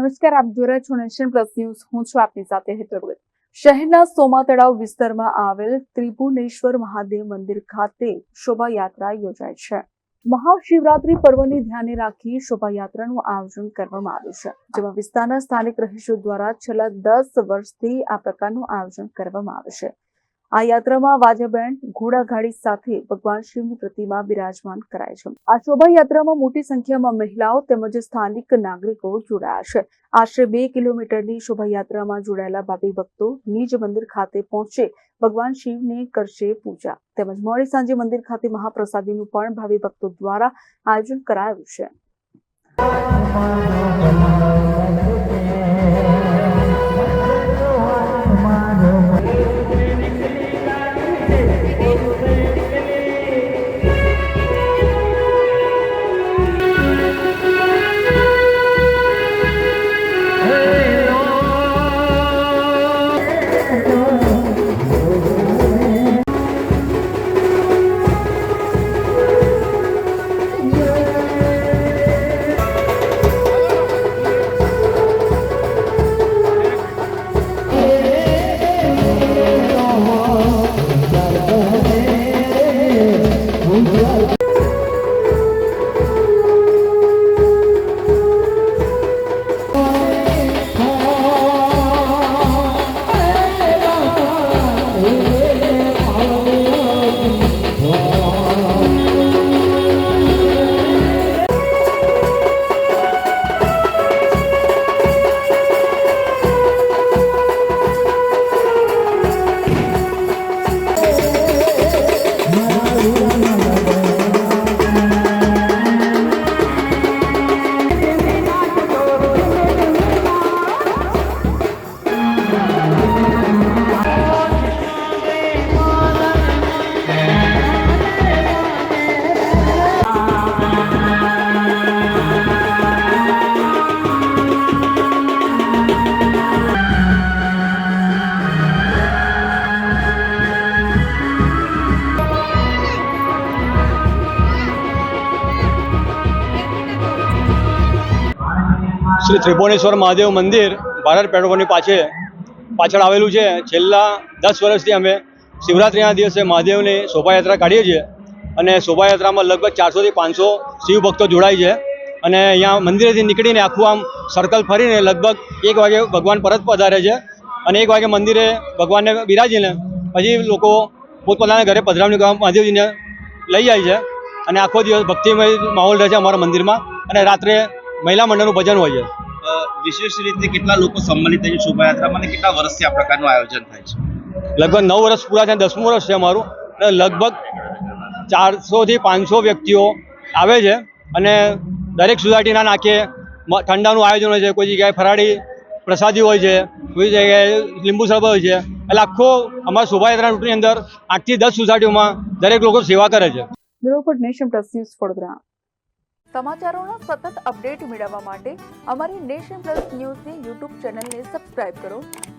નમસ્કાર, આપ જોઈ રહ્યા છો નેશન પ્લસ ન્યૂઝ. હું છું આપની સાથે હેતલ ભગત. શહેરના સોમા તળાવ વિસ્તારમાં આવેલ ત્રિભુવનેશ્વર મહાદેવ મંદિર ખાતે શોભાયાત્રા યોજાય છે. મહાશિવરાત્રી પર્વને ધ્યાને રાખી શોભાયાત્રાનું આયોજન કરવામાં આવ્યું છે, જેમાં વિસ્તારના સ્થાનિક રહીશો દ્વારા છેલ્લા 10 વર્ષથી આ પ્રકારનું આયોજન કરવામાં આવે છે. આ યાત્રામાં વાજા બેન્ડ, ઘોડાગાડી સાથે ભગવાન શિવની પ્રતિમા બિરાજમાન કરાય છે. આ શોભાયાત્રામાં મોટી સંખ્યામાં મહિલાઓ તેમજ સ્થાનિક નાગરિકો જોડાયા છે. આશરે 2 કિલોમીટરની શોભાયાત્રામાં જોડાયેલા ભાવિ ભક્તો નિજ મંદિર ખાતે પહોંચે ભગવાન શિવને કરશે પૂજા, તેમજ મોડી સાંજે મંદિર ખાતે મહાપ્રસાદીનું પણ ભાવિ ભક્તો દ્વારા આયોજન કરાયું છે. શ્રી ત્રિભુવનેશ્વર મહાદેવ મંદિર ભારત પેટ્રોલની પાછળ આવેલું છે. છેલ્લા 10 વર્ષથી અમે શિવરાત્રિના દિવસે મહાદેવની શોભાયાત્રા કાઢીએ છીએ અને શોભાયાત્રામાં લગભગ 400 થી 500 શિવ ભક્તો જોડાય છે. અને અહીંયા મંદિરેથી નીકળીને આખું આમ સર્કલ ફરીને લગભગ 1 વાગે ભગવાન પરત પધારે છે અને 1 વાગે મંદિરે ભગવાનને બિરાજીને પછી લોકો પોતપોતાના ઘરે પધરામણી કરવા મહાદેવજીને લઈ જાય છે અને આખો દિવસ ભક્તિમય માહોલ રહે છે અમારા મંદિરમાં. અને રાત્રે મહિલા મંડળનું ભજન હોય છે. વિશેષ રીતે કેટલા લોકો સંમલિત થાય છે શોભાયાત્રામાં અને કેટલા વર્ષથી આ પ્રકારનું આયોજન થાય છે? લગભગ 9 વર્ષ પૂરા છે, 10મું વર્ષ છે અમારું. અને લગભગ 400 થી 500 વ્યક્તિઓ આવે છે અને દરેક સોસાયટીના નાકે ઠંડાનું આયોજન હોય છે. કોઈ જગ્યાએ ફરાળી પ્રસાદી હોય છે, કોઈ જગ્યાએ લીંબુ શરબત હોય છે. એટલે આખો અમારા શોભાયાત્રા રૂટની અંદર 8 થી 10 સોસાયટીઓમાં દરેક લોકો સેવા કરે છે. Nation plus news Vadodara. સમાચારોના સતત અપડેટ મેળવવા માટે અમારી નેશન પ્લસ ન્યૂઝની યુટ્યુબ ચેનલને સબસ્ક્રાઇબ કરો,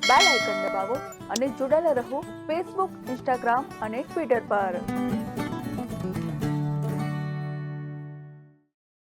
બેલ આઇકન દબાવો અને જોડાયેલા રહો ફેસબુક, ઇન્સ્ટાગ્રામ અને ટ્વિટર પર.